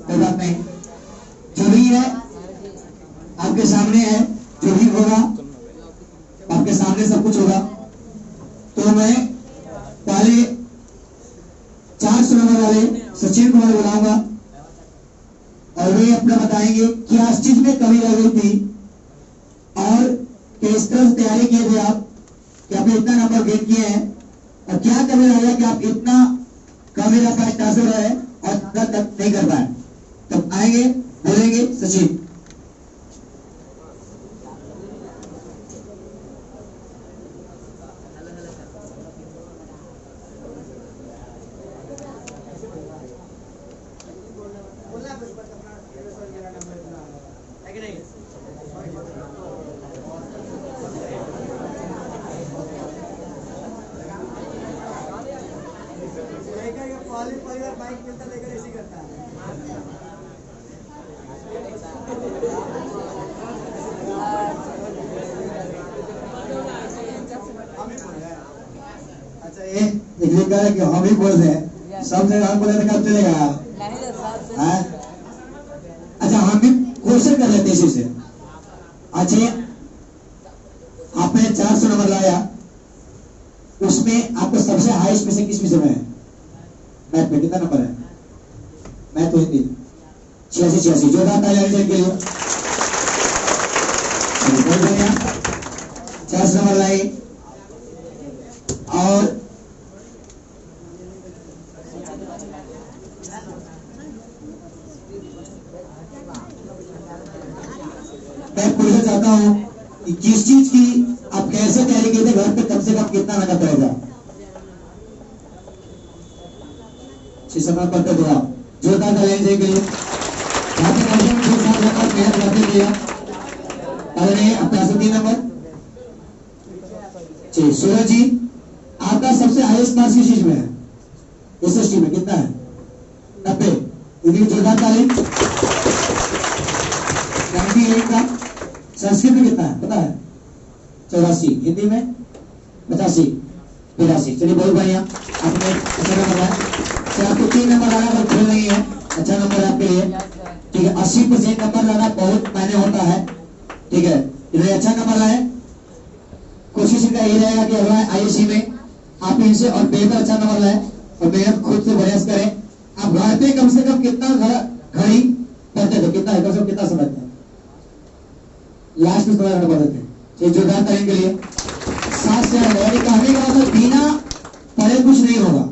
कोई बात नहीं, जो भी है आपके सामने है, जो भी होगा आपके सामने सब कुछ होगा। तो मैं पहले 400 नंबर वाले सचिन कुमार बुलाऊंगा और वे अपना बताएंगे क्या चीज में कमी रह गई थी और किस तरह से तैयारी किए थे आप कि आपने इतना नंबर गेट किए हैं और क्या कमी रह गया कि आप इतना कमी रह पाए, तासुर रहे और तक नहीं कर पाए। तब आएंगे, बोलेंगे सचिन। बाइक मिलता लेकर ऐसे करता है। अच्छा, ये लिखा है कि हम ही बोल रहे हैं, सब जगह हम बोले तो कब चलेगा? अच्छा, हम भी क्वेश्चन कर लेते इसी से। अच्छा, आपने 400 नंबर लाया, उसमें आपको सबसे हाईएस्ट में से किस विषय में है? मैथ में कितना नंबर है? मैथ तो हिंदी 86 जोरदार ताली के लिए। बहुत बढ़िया, 400 नंबर लाए। और मैं पूछना चाहता हूं कि किस चीज की आप कैसे तैयारी किए थे, घर पे कम से कम कितना मेहनत रहेगा? समय पढ़ते तो आप जोरदार ताली के लिए। मेहनत करते थे अपना 3 नंबर। सूरज जी, आपका सबसे हाईएस्ट मार्क्स किस चीज में है? एसएसटी में कितना है? 90। इंग्लिश जोरदार ताली। 98 का। संस्कृत में कितना है पता है? 84। हिंदी में 85 82। चलिए बहुत बढ़िया, आपने अच्छा नंबर है। आपको 3 नंबर लाना पर खेल नहीं है, अच्छा नंबर आपके लिए। ठीक है, 80% नंबर लाना बहुत मायने होता है। ठीक है, इन्हें अच्छा नंबर लाए। कोशिश इनका ये रहेगा कि अगला आईएससी में आप इनसे और बेहतर अच्छा नंबर लाए और मेहनत खुद से प्रयास करें। आप घर पे कम से कम कितना घड़ी पढ़ते थे? कितना है कम से कम कितना समझते हैं? लास्ट में समझ पढ़ते थे। जोरदार ताली के लिए। 7 से कहने का मतलब बिना पढ़े कुछ नहीं होगा।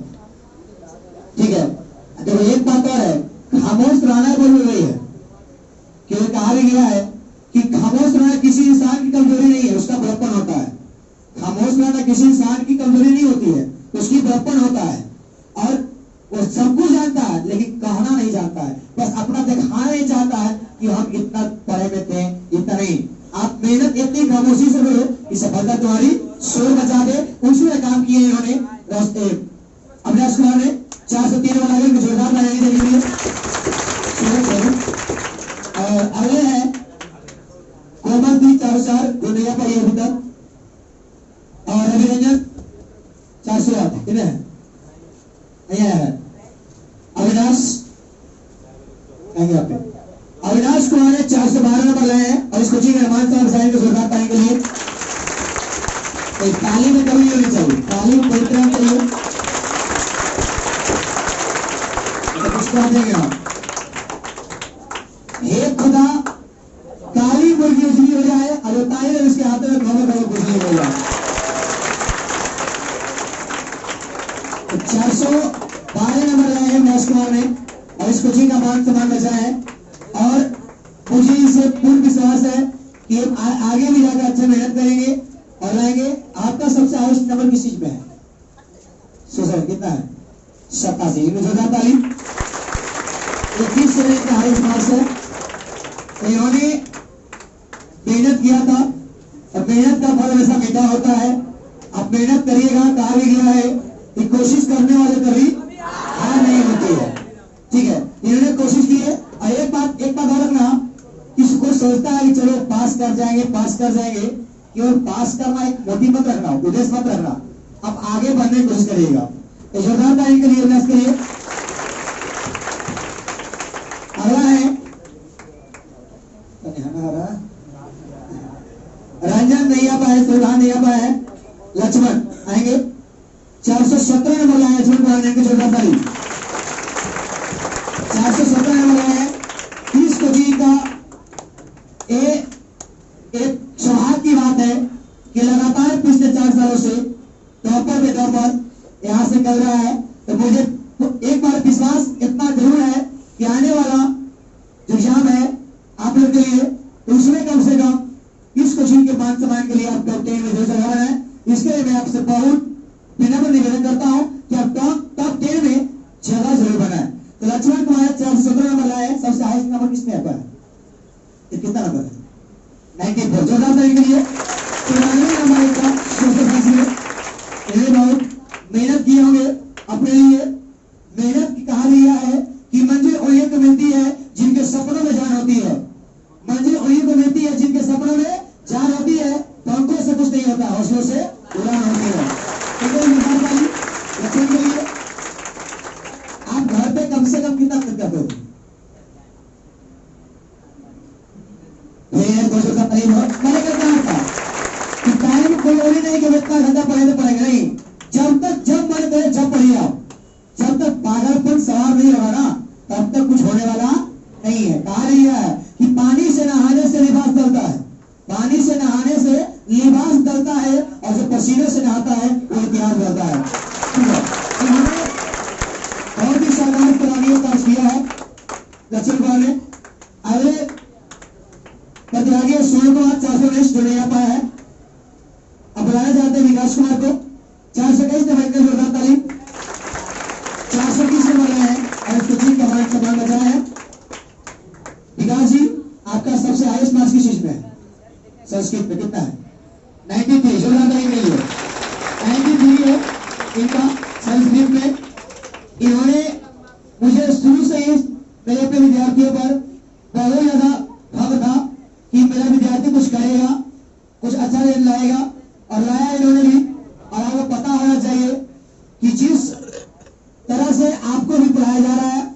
ठीक है, देखो एक बात और है, खामोश रहना बोल रही है कि कहा भी गया है कि खामोश रहना किसी इंसान की कमजोरी नहीं है, उसका बड़प्पन होता है। खामोश रहना किसी इंसान की कमजोरी नहीं होती है, उसकी बड़प्पन होता है। और वो सब कुछ जानता है लेकिन कहना नहीं जानता है, बस अपना दिखाना नहीं चाहता है कि हम इतना पढ़े में थे, इतना नहीं। आप मेहनत इतनी खामोशी से करो कि सफलता तुम्हारी शोर बचा दे। उसी में काम किए इन्होंने अविनाश कुमार ने। 403 वाला जोरदार ताली देंगे। और अगले हैं कोमल दी 404 जो नया पाई अभी तक, और अभिरंजन 408 कितने हैं? है अविनाश पे। अविनाश कुमार ने 412 नंबर लाए हैं और इस कोचिंग रहमान साहब साइन को जोरदार ताली के लिए। तो ताली में कमी होनी चाहिए, ताली में कोई तरह चाहिए। हे खुदा, काली मुर्गी उजली हो जाए और ताली उसके हाथ में खबर कुछ नहीं होगा। 412 नंबर लाए हैं अविनाश कुमार ने और इस कोचिंग का मान सम्मान बचा है। और मुझे इसे पूर्ण विश्वास है कि आगे भी जाकर अच्छा मेहनत करेंगे और लाएंगे। आपका सबसे हाईएस्ट नंबर किस चीज में है? सोशल कितना है? 87। जोरदार ताली। 21 से लेकर हाईएस्ट मार्क्स है। तो इन्होंने मेहनत किया था और मेहनत का फल हमेशा मीठा होता है। आप मेहनत करिएगा, कहा भी गया है कि कोशिश करने वाले कभी हार नहीं होती है। ठीक है, इन्होंने कोशिश की है। और एक बात और रखना, किसी को सोचता है कि चलो पास कर जाएंगे, केवल पास करना एक मोटिव मत रखना, उद्देश्य मत रखना, आप आगे बढ़ने की कोशिश करिएगा। तो जोरदार ताली के लिए अभ्यास करिए। निहाना आ रहा है। रंजन नहीं आ पाए, सुल्तान नहीं आ पाए, लक्ष्मण आएंगे। 417 नंबर लाए लक्ष्मण कुमार ने, जोरदार ताली। 417 नंबर लाए। इस कोचिंग का एक सौभाग्य की बात है कि लगातार पिछले 4 सालों से टॉपर पे टॉपर यहां से कर रहा है। तो मुझे एक बार विश्वास इतना जरूर है कि आने वाला जो एग्जाम है आप लोग के लिए, उसमें कम से कम इस कोचिंग के मान सम्मान के लिए आप टॉप 10 में जरूर है। इसके लिए मैं आपसे बहुत विनम्र निवेदन करता हूं कि आप टॉप 10 में जगह जरूर बनाए। तो लक्ष्मण कुमार 417 नंबर लाए। सबसे हाईएस्ट नंबर किसने आता है? कितना नंबर है? 94। जोरदार ताली के लिए। नंबर एक का बहुत मेहनत किए होंगे अपने लिए। मेहनत कहा गया है कि मंजिल उन्हीं को मिलती है जिनके सपनों में जान होती है। मंजिल उन्हीं को मिलती है जिनके सपनों में जान होती है। पंखों से कुछ नहीं होता, हौसलों से उड़ान होती है। लक्ष्मण के लिए आप घर पे कम से कम कितना खर्च करते हो? मैंने कहा था कि टाइम कोई और नहीं कि इतना घंटा पढ़े तो पढ़ेगा नहीं। जब मन करे जब पढ़िए आप। जब तक पागलपन सवार नहीं होगा ना, तब तक कुछ होने वाला नहीं है। कहा नहीं है कि पानी से नहाने से लिबास डलता है, पानी से नहाने से लिबास डलता है, और जो पसीने से नहाता है वो इतिहास डलता है। तो हमें बहुत ही शानदार पुरानियों का किया है लक्ष्मण कुमार ने। अगले प्रतिभागी सूर्य कुमार 419 जो नहीं आ पाया है। अब बुलाना चाहते हैं विकास कुमार को। 421 नंबर का जोरदार तालीम। 420 नंबर लाए हैं और इसको जीत का मान सम्मान बचा है। विकास जी, आपका सबसे हाईएस्ट मार्क्स किस चीज में है? संस्कृत में कितना है? 93। जोरदार तालीम के लिए 93 है इनका संस्कृत में। इन्होंने मुझे शुरू से ही मेरे अपने विद्यार्थियों पर बहुत ज्यादा भव था कि मेरा विद्यार्थी कुछ करेगा, कुछ अच्छा लाएगा, और लाया इन्होंने भी। और आपको पता होना चाहिए कि जिस तरह से आपको भी पढ़ाया जा रहा है,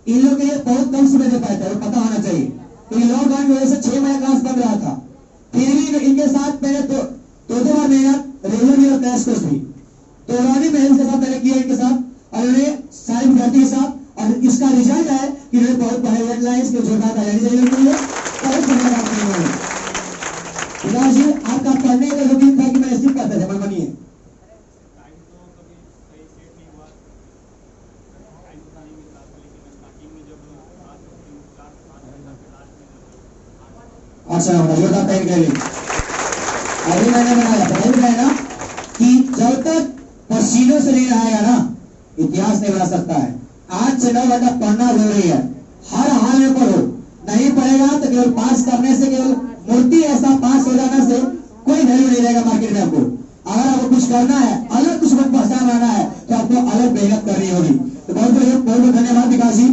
इन लोगों के लिए बहुत कम समय दे पाता है, पता होना चाहिए। क्योंकि लॉकडाउन की वजह से 6 महीने क्लास बंद रहा था। फिर भी इनके साथ मैंने दो बार मेहनत, रेगुलर भी और क्रैश कोर्स भी, दौरानी मेहनत के साथ मैंने किया इनके साथ, और उन्हें सारे विद्यार्थी के साथ। और इसका रिजल्ट है कि उन्हें बहुत बड़े हेडलाइंस के जोरदार बहुत धन्यवाद। विकास जी, आपका पढ़ने का रूटीन था कि मैं स्किप करता था? मनमानी है। अच्छा, जोरदार टाइम के लिए अभी मैंने बनाया ना कि जब तक पसीनों से नहीं रहाएगा ना, इतिहास नहीं बना सकता है। आज से 9 घंटा पढ़ना जरूरी है। हर हाल में पढ़ो। नहीं पढ़ेगा तो केवल पास करने से, केवल मूर्ति ऐसा पास हो जाने से कोई वैल्यू नहीं रहेगा मार्केट में। आपको अगर आपको कुछ करना है, अलग कुछ पहचान लाना है, तो आपको अलग मेहनत करनी होगी। तो बहुत बहुत धन्यवाद विकास जी।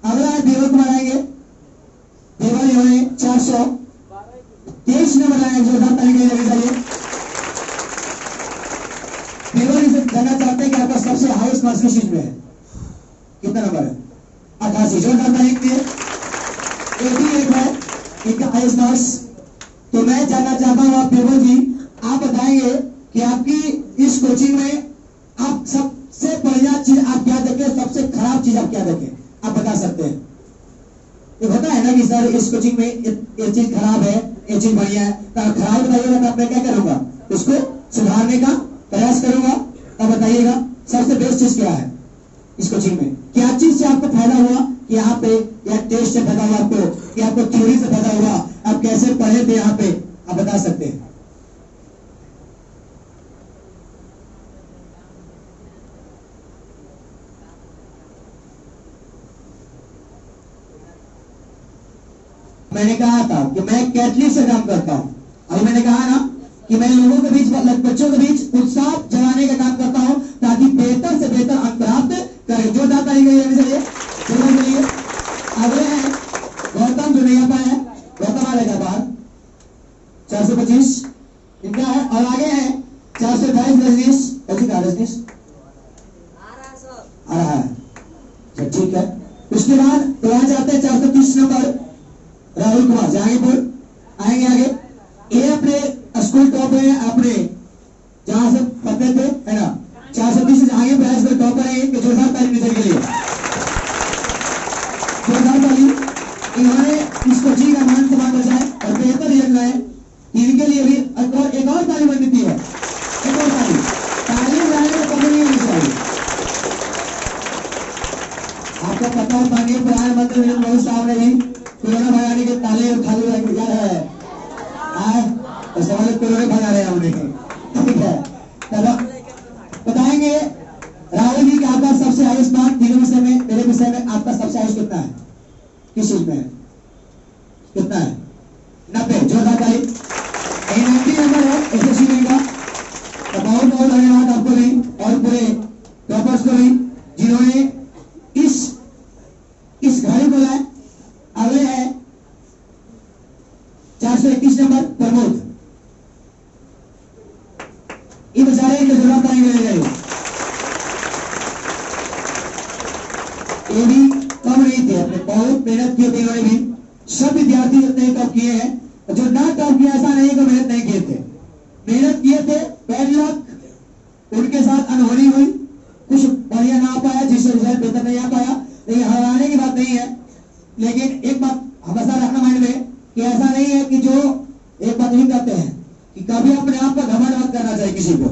अगला है देवल कुमार आएंगे। देवल इन्होंने 423 नंबर लाए। जोरदार ताली के लिए देवल से जानना चाहते हैं कि आपका सबसे हाईएस्ट मार्क्स किस चीज में है? कितना नंबर है? 88। जोरदार ताली के लिए 88 है इनका हाईएस्ट मार्क्स। तो मैं जानना चाहता हूं आप देवल जी, आप बताएंगे कि आपकी इस कोचिंग में आप सबसे बढ़िया चीज आप क्या देखें, सबसे खराब चीज आप क्या देखें? आप बता सकते हैं? ये होता है ना कि सर इस कोचिंग में ये चीज खराब है, ये चीज बढ़िया है। तो खराब बताइएगा तो मैं क्या करूंगा? उसको सुधारने का प्रयास करूंगा। तब बताइएगा सबसे बेस्ट चीज क्या है इस कोचिंग में? क्या चीज से आपको फायदा हुआ कि यहाँ पे, या टेस्ट से फायदा हुआ आपको, कि आपको थ्योरी से फायदा हुआ, आप कैसे पढ़े थे यहाँ पे, आप बता सकते हैं? मैंने कहा था कि मैं कैटलिस्ट से काम करता हूं। अभी मैंने कहा ना कि मैं लोगों के बीच, बच्चों के बीच उत्साह जगाने का काम करता हूं, ताकि बेहतर से बेहतर अंक प्राप्त करें। जो दाता गई है अगले हैं गौतम जो नहीं आ पाए हैं। गौतम आ रहेगा बाहर। 425 इनका है। और आगे है 422 रजनीश। रजनीश आ रहा है। ठीक है। उसके बाद तो आ जाते हैं 430 नंबर राहुल कुमार जहांगीरपुर आएंगे आगे। ये अपने स्कूल टॉप है, अपने जहां से पढ़ते थे है ना, 430 जहांगीरपुर हाई स्कूल टॉपर है। कि जोरदार ताली टीचर के लिए, जोरदार ताली। इन्होंने इस कोचिंग का मान सम्मान बचाए और बेहतर रिजल्ट लाए। इनके लिए भी एक और ताली बनती है, एक और ताली। ताली लाने में कमी नहीं होनी चाहिए। आपको पता है माननीय प्रधानमंत्री नरेंद्र मोदी साहब ने भी कोरोना भगाने के ताले और थाली रख दिया है। तो सवाल कोरोना भगा रहे हैं हमने, ठीक है। चलो बताएंगे राहुल जी कि आपका सबसे हाईएस्ट मार्क तीनों विषय में, मेरे विषय में आपका सबसे हाईएस्ट कितना है, किस चीज में है, कितना है? 90। जोरदार ताली। 90 नंबर है एसएससी में का। तो बहुत बहुत धन्यवाद आपको भी और पूरे टॉपर्स को भी जिन्होंने इस घड़ी को लाए। अगले है 431 नंबर प्रमोद। ये बेचारे के जोरदार ताली मिल गए। ये भी कम नहीं थे, अपने बहुत मेहनत की थी इन्होंने भी। सब विद्यार्थी जितने टॉप किए हैं, जो ना टॉप किया ऐसा नहीं कि मेहनत नहीं किए थे, मेहनत किए थे। बैड लक उनके साथ अनहोनी हुई, कुछ बढ़िया ना आ पाया, जिससे रिजल्ट बेहतर नहीं आ पाया। लेकिन हराने की बात नहीं है। लेकिन एक बात हमेशा रखना माइंड में कि ऐसा नहीं है कि जो एक बात नहीं करते हैं कि कभी अपने आप का घमंड मत करना चाहिए किसी को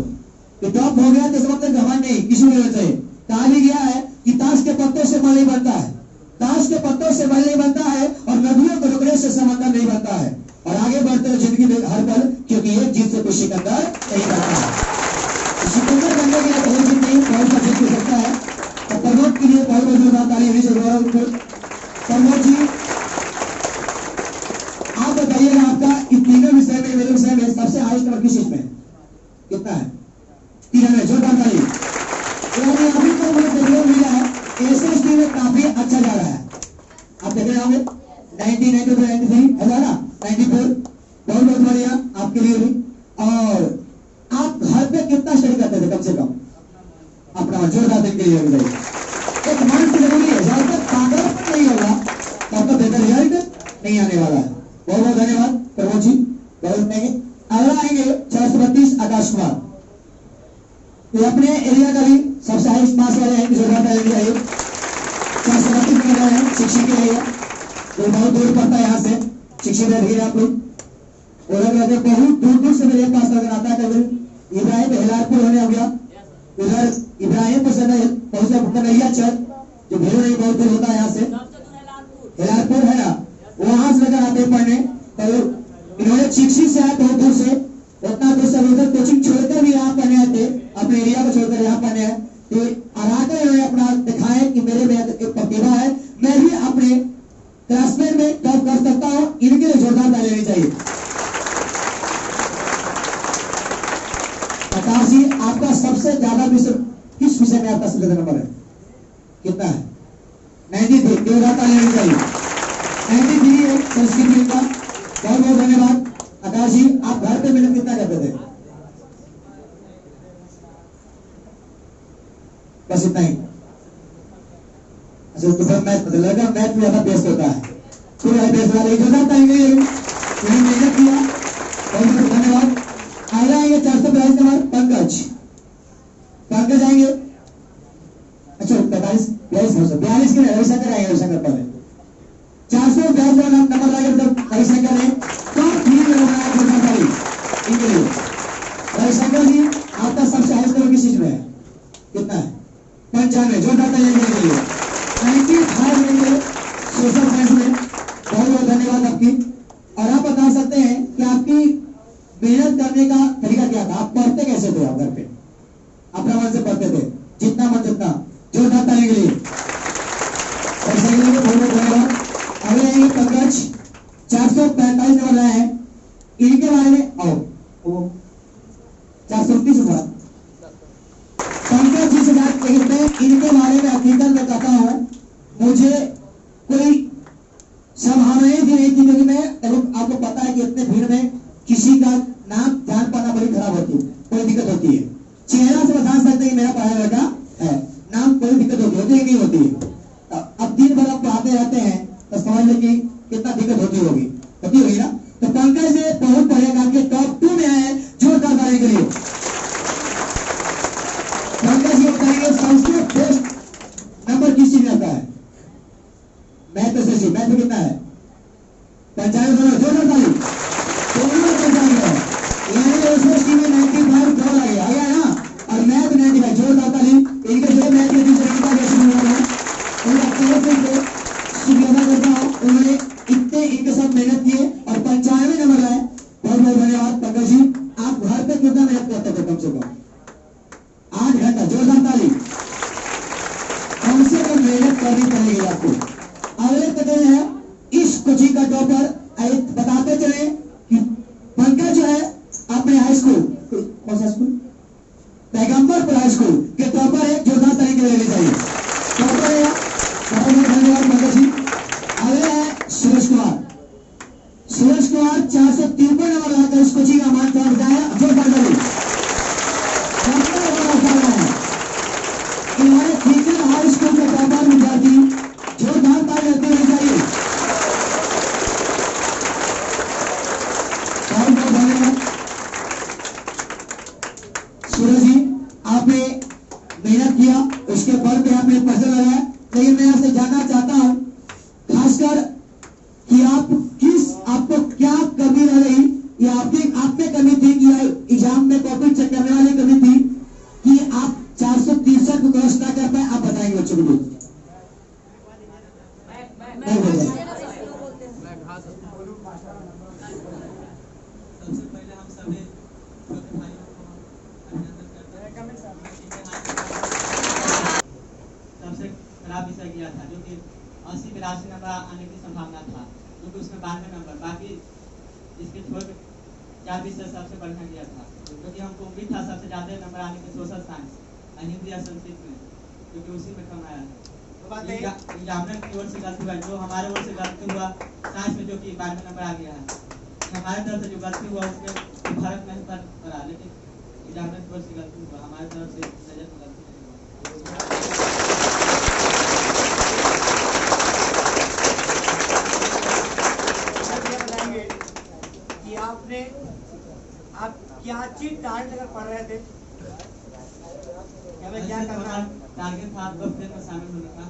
कि टॉप हो गया तो इस वक्त घमंड नहीं किसी को चाहिए। कहा भी गया है कि ताश के पत्तों से मल नहीं बनता है, ताश के पत्तों से मल नहीं बनता है और नदियों को रुकने से समंदर नहीं बनता है। और आगे बढ़ते हो जिंदगी में हर पल, क्योंकि एक जीत से कोई सिकंदर नहीं बनता है। सिकंदर बनने के लिए बहुत जीत नहीं, बहुत सा जीत हो सकता है। तो प्रमोद के लिए बहुत बहुत जोरदार ताली होनी चाहिए। प्रमोद जी आप बताइएगा आपका इन तीनों विषय में, मेरे विषय में सबसे हाईएस्ट नंबर किस चीज में कितना है? 93। जोरदार ताली। यानी अभी तो मुझे सहयोग मिला है, एसएसटी में काफी अच्छा जा रहा है। आप देख रहे होंगे 90, 92, 93 है ना, 94। बहुत बहुत बढ़िया आपके लिए भी। और आप घर पे कितना स्टडी करते थे कम से कम? अपना जोरदार ताली के लिए एक मन से जरूरी है। जब तक पागलपन नहीं होगा तब तक बेहतर रिजल्ट नहीं आने वाला है। बहुत बहुत धन्यवाद प्रमोद जी, बहुत नहीं। अगला आएंगे 432 आकाश कुमार। ये अपने एरिया का भी सबसे हाईएस्ट मार्क्स वाले हैं, जोरदार ताली चाहिए। 432 में रहे हैं शिक्षक के एरिया, जो बहुत दूर पड़ता है यहाँ से। शिक्षक है आप लोग, वो लोग रहते बहुत दूर दूर से मेरे पास नजर आता है। कभी इब्राहिम हिलारपुर होने हो गया, उधर इब्राहिम पहुंचा कन्हैया चौक, जो भेड़ो नहीं बहुत दूर होता है यहाँ से, हिलारपुर है ना, वहां से नजर आते पढ़ने। तो इन्होंने शिक्षक से आए बहुत दूर से, उतना दूर से उधर कोचिंग छोड़कर भी यहाँ पढ़ने आए थे, अपने एरिया को छोड़कर यहाँ पढ़ने आए। तो आराकर इन्होंने अपना दिखाए कि मेरे में एक प्रतिभा है, मैं भी अपने क्लासमेट में टॉप कर सकता हूँ। इनके लिए जोरदार ताली लेनी चाहिए। आकाश जी आपका सबसे ज्यादा विषय किस विषय में आपका सबसे ज्यादा नंबर है, कितना है? 93। जोरदार ताली लेनी चाहिए। 93 है संस्कृत का। बहुत बहुत धन्यवाद आकाश जी। आप घर पे मेहनत कितना करते थे? बस इतना ही। अच्छा तो फिर मैथ बदल लगा, मैथ में ज्यादा बेस्ट होता है, पूरा बेस्ट वाला जोरदार ताली के लिए मेहनत किया। बहुत बहुत धन्यवाद। आगे आएंगे 442 नंबर पंकज। पंकज आएंगे। अच्छा 45 42 के रविशंकर आएंगे, रविशंकर पहले 442 नंबर लाएंगे तो रविशंकर ने टॉप 3 में बनाया जोरदार ताली इनके लिए। रविशंकर जी आपका सबसे हाईएस्ट नंबर किस चीज में है, कितना है? 95। जोरदार ताली के लिए 95 में सोशल साइंस में। बहुत बहुत धन्यवाद आपकी। और आप बता सकते हैं कि आपकी मेहनत करने का तरीका क्या था? आप पढ़ते कैसे थे? आप घर पे अपना मन से पढ़ते थे, जितना मन जितना। जोरदार ताली के लिए बहुत बहुत धन्यवाद। अगले आएंगे पंकज, 445 नंबर लाए हैं। इनके बारे में आओ 429 नंबर पंकज जी से बात कहते हैं। इनके बारे में हकीकत में कहता हूं, मुझे कोई संभावना ही नहीं थी, क्योंकि मैं आपको पता है कि इतने भीड़ में किसी का नाम जान पाना बड़ी खराब होती है, कोई दिक्कत होती है। चेहरा से बता सकते हैं मेरा पढ़ा लड़का है, नाम कोई दिक्कत होती है नहीं होती है। अब दिन भर आप पढ़ाते रहते हैं तो समझ लें कि कितना दिक्कत होती होगी ना। तो पंकज से बहुत बढ़िया के टॉप 2 में आए, जोरदार ताली के लिए। पंकज ये बताइए सबसे बेस्ट नंबर किस चीज में आता है? मैथ से मैथ में कितना है? 95, जोरदार ताली। दोनों में 95 है, यानी एसएसटी में 95 ड्रॉ आ गया ना, और मैथ 95, जोरदार ताली। इनके जो मैथ के टीचर इनका कैसे हुआ है, उनका तरफ से शुक्रिया करता हूँ। उन्होंने इतने इनके साथ मेहनत किए और 95 नंबर लाए। बहुत बहुत धन्यवाद पंकज जी। आप घर पे कितना मेहनत करते थे? कम से कम 8 घंटा, जोरदार ताली। कम से कम मेहनत करनी पड़ेगी आपको। अगले कदम है इस कोचिंग का टॉपर। बताते चले कि पंकज जो है अपने हाई स्कूल, कौन सा स्कूल? पैगंबरपुर हाई स्कूल के टॉपर है, जोरदार तरीके से लेनी चाहिए। टॉपर है, बहुत बहुत धन्यवाद पंकज जी। अगले है सूरज कुमार। सूरज कुमार 453 नंबर लाकर इस कोचिंग का मान प्राप्त किया, जोरदार ताली। हमारे फीचर हाई स्कूल के टॉपर विद्यार्थी, जोरदार ताली देते रहनी चाहिए। बहुत बहुत धन्यवाद सूरज जी, आपने मेहनत किया, उसके बल पे आपने पर्चा लगाया। लेकिन मैं आपसे जानना चाहता हूं खासकर कि आपको क्या कमी रह गई, या आपके कमी थी कि एग्जाम में कॉपी चेक करने वाली कमी थी कि आप 463 को क्रॉस ना कर पाए? आप बताएंगे बच्चों को। नहीं बोल रहे। सबसे पहले हम सभी छोटे भाइयों को अभिनंदन करते हैं। सबसे खराब विषय किया था, जो कि 80-82 नंबर आने की संभावना था, क्योंकि उसमें 92 नंबर, बाकी इसके छोड़ 4 विषय सबसे बढ़िया किया था, क्योंकि हमको उम्मीद था सबसे ज्यादा नंबर आने के सोशल साइंस, हिंदी या संस्कृत में, क्योंकि उसी में कम आया है। एग्जामिनर की ओर से गलती हुआ, जो हमारे ओर से गलती हुआ साइंस में, जो कि 92 नंबर आ गया है। हमारे तरफ से जो गलती हुआ उसमें फर्क नहीं पड़ा, लेकिन एग्जामिनर की ओर से गलती हुआ, हमारे तरफ से नजर में गलती नहीं हुआ। कि आप क्या चीज टारगेट अगर पढ़ रहे थे, क्या करना टारगेट था आपको फिर में शामिल होने का।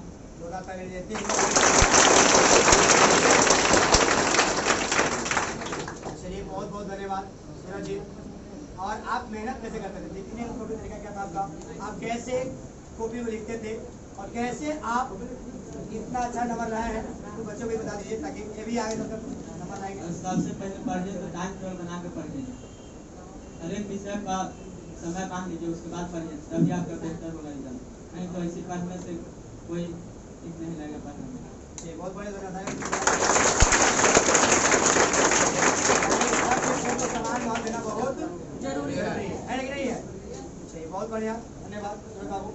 चलिए बहुत बहुत धन्यवाद सूरज जी। और आप मेहनत कैसे करते थे? लिखने का कॉपी तरीका क्या था आपका? आप कैसे कॉपी में लिखते थे और कैसे आप इतना अच्छा नंबर लाए हैं, तो बच्चों को भी बता दीजिए ताकि ये भी आगे तक नंबर लाएंगे। सबसे पहले पढ़िए तो टाइम टेबल बना के पढ़िए, हर एक विषय का समय बांध लीजिए, उसके बाद पढ़िए, तभी आपका बेहतर होगा रिजल्ट। नहीं तो ऐसे पढ़ने से कोई ठीक नहीं लगेगा पढ़ने में। बहुत बढ़िया धन्यवाद। देना बहुत जरूरी है कि नहीं है? चलिए बहुत बढ़िया धन्यवाद सूरज बाबू।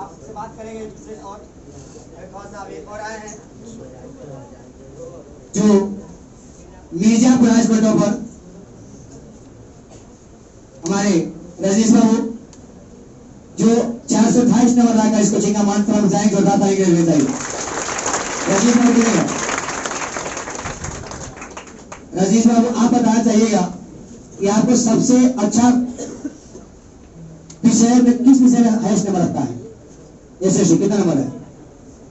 आपसे बात करेंगे विशेष और थोड़ा सा एक और आए हैं जो मिर्जापुर हाई स्कूल टॉपर हमारे रजनीश बाबू, जो 428 नंबर लाकर इस कोचिंग का मान प्राप्त जाएंगे, जोरदार ताली के लिए चाहिए। रजनीश बाबू कितने? रजनीश बाबू आप बताना चाहिएगा कि आपको सबसे अच्छा विषय में किस विषय में हाईएस्ट नंबर रखता है? एसएससी कितना नंबर है?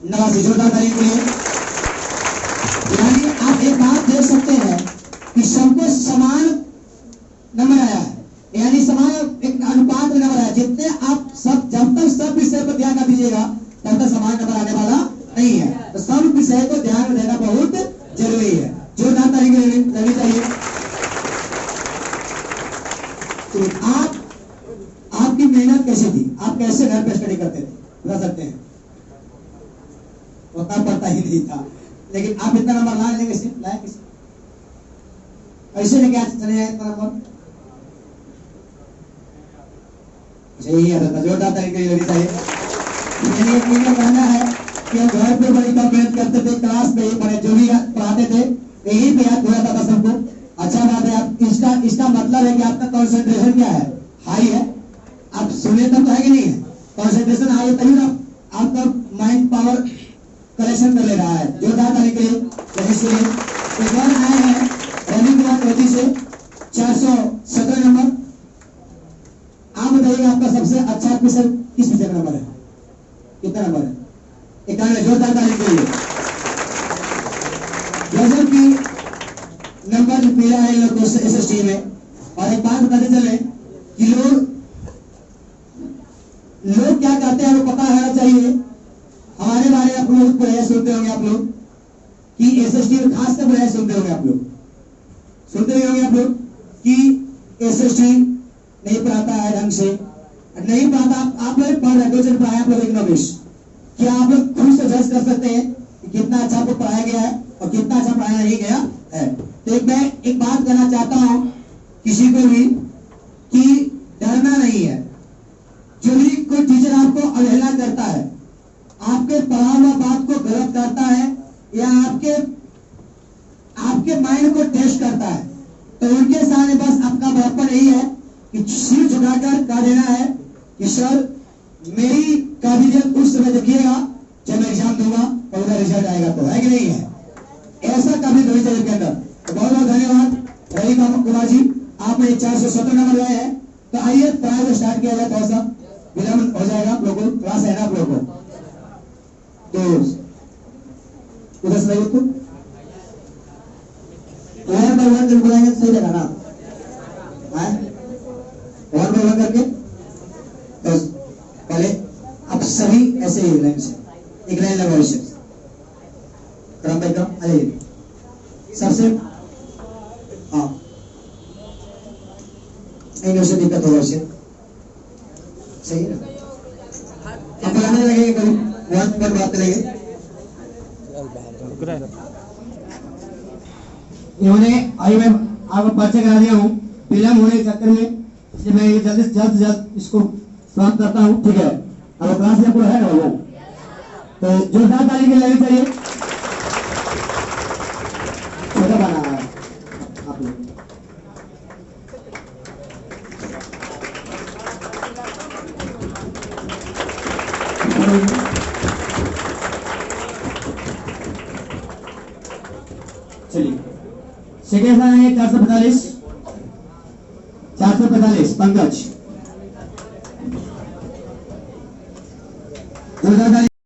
89, जोरदार ताली के लिए। यानी आप एक बात देख सकते हैं कि सबको समान नंबर आया है, यानी समान एक अनुपात में नंबर आया। जितने आप सब जब तक सब विषय पर ध्यान न दीजिएगा तब तक समान नंबर आने वाला नहीं है। तो सब विषय को ध्यान में देना बहुत जरूरी है। जोरदार ताली लगनी चाहिए। तो आपकी मेहनत कैसी थी? आप कैसे घर पे स्टडी करते थे, बता सकते हैं? उतना पता ही नहीं था, लेकिन आप इतना नंबर लाए कैसे? ऐसे लेके आज चले जाए इतना नंबर? यही है, जोरदार तरीके से चाहिए। मेरा कहना है कि हम घर पे बड़ी कम मेहनत करते थे, क्लास में बड़े जो भी पढ़ाते थे यही पे याद हो जाता था सबको। अच्छा बात है, आप इसका मतलब है कि आपका कंसंट्रेशन क्या है? हाई है। आप सुने तब तो है कि नहीं है? कंसंट्रेशन हाई है तभी आपका माइंड पावर कलेक्शन कर ले रहा है। जोरदार ताली के लिए लड़ीज के लिए। एक और आए हैं रवि कुमार मोदी से 417 नंबर। आप बताइएगा आपका सबसे अच्छा विषय किस विषय का नंबर है, कितना नंबर है? 91। जोरदार ताली के लिए। गजब की नंबर मिला है इन लोग को SST में। और एक बात बताते चले कि लोग क्या कहते हैं वो पता होना चाहिए। हमारे बारे में आप लोग बुराई सुनते होंगे, आप लोग कि SST में खासकर बुराई सुनते होंगे, आप लोग सुनते होंगे आप लोग कि SST नहीं पढ़ाता है ढंग से, नहीं पढ़ाता। आप लोग पढ़ रहे हो, पढ़ाया आप लोग इकोनॉमिक्स, क्या आप लोग खुद से जज कर सकते हैं कि कितना अच्छा आपको पढ़ाया गया है और कितना अच्छा पढ़ाया नहीं गया है? तो मैं एक बात कहना चाहता हूं किसी को भी कि डरना नहीं है। जो भी कोई टीचर आपको अवहेलना करता है, आपके पढ़ा हुआ बात को गलत करता है या आपके माइंड को टेस्ट करता है, तो उनके सामने बस अपना बड़प्पन यही है कि सिर झुकाकर कह देना है कि सर मेरी काबिलियत उस समय देखिएगा जब मैं एग्जाम दूंगा और उधर रिजल्ट आएगा, तो है कि नहीं है? ऐसा काबिलियत होनी चाहिए के अंदर। तो बहुत बहुत धन्यवाद रवि कुमार जी, आपने 417 नंबर लाए हैं। तो आइए पढ़ाई स्टार्ट किया जाए, थोड़ा सा विलंब हो जाएगा आप लोगों को, क्लास है ना आप लोगों को, तो उधर से लाइए उसको वन बाय वन जब बुलाएंगे सही रहेगा ना, वन बाय वन करके। तो पहले आप सभी ऐसे ही लाइन से एक लाइन लगाओ, इसे क्रम बाय क्रम आ जाइए सबसे। हाँ नहीं उसे दिक्कत होगा, उसे सही है ना, अब बनाने लगेंगे कभी वन पर बात करेंगे। इन्होंने आई मैं आपको परिचय करा दिया हूँ, विलम्ब होने के चक्कर में इसलिए मैं ये जल्द से जल्द इसको समाप्त करता हूँ, ठीक है? अब क्लास में पूरा है ना वो, तो जोरदार ताली के लिए चाहिए। छोटा बना है आप लोग, चलिए सेकेंड स्थान है 445 पंकज।